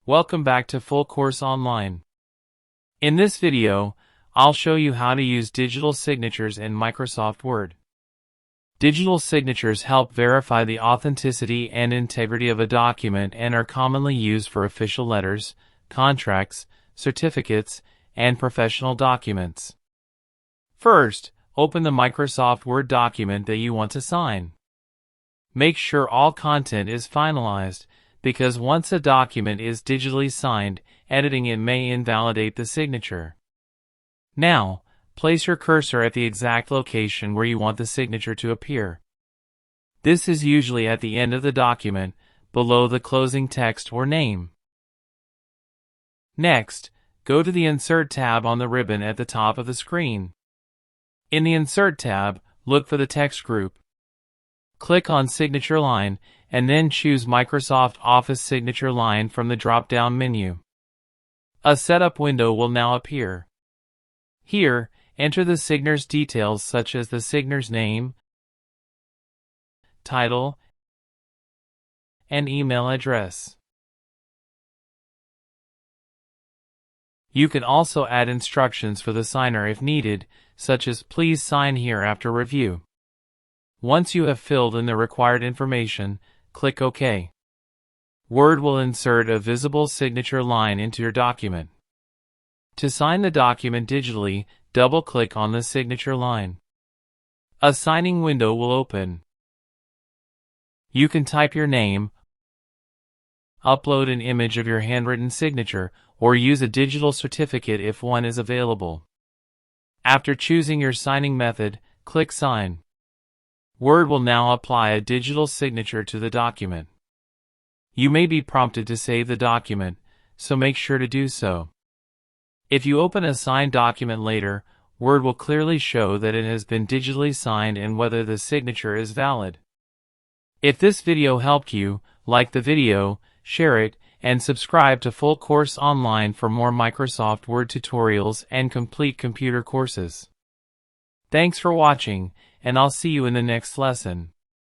Welcome back to Full Course Online. In this video, I'll show you how to use digital signatures in Microsoft Word. Digital signatures help verify the authenticity and integrity of a document and are commonly used for official letters, contracts, certificates, and professional documents. First, open the Microsoft Word document that you want to sign. Make sure all content is finalized, because once a document is digitally signed, editing it may invalidate the signature. Now, place your cursor at the exact location where you want the signature to appear. This is usually at the end of the document, below the closing text or name. Next, go to the Insert tab on the ribbon at the top of the screen. In the Insert tab, look for the text group. Click on Signature Line, and then choose Microsoft Office Signature Line from the drop-down menu. A setup window will now appear. Here, enter the signer's details such as the signer's name, title, and email address. You can also add instructions for the signer if needed, such as "Please sign here after review." Once you have filled in the required information, click OK. Word will insert a visible signature line into your document. To sign the document digitally, double-click on the signature line. A signing window will open. You can type your name, upload an image of your handwritten signature, or use a digital certificate if one is available. After choosing your signing method, click Sign. Word will now apply a digital signature to the document. You may be prompted to save the document, so make sure to do so. If you open a signed document later, Word will clearly show that it has been digitally signed and whether the signature is valid. If this video helped you, like the video, share it, and subscribe to Full Course Online for more Microsoft Word tutorials and complete computer courses. Thanks for watching, and I'll see you in the next lesson.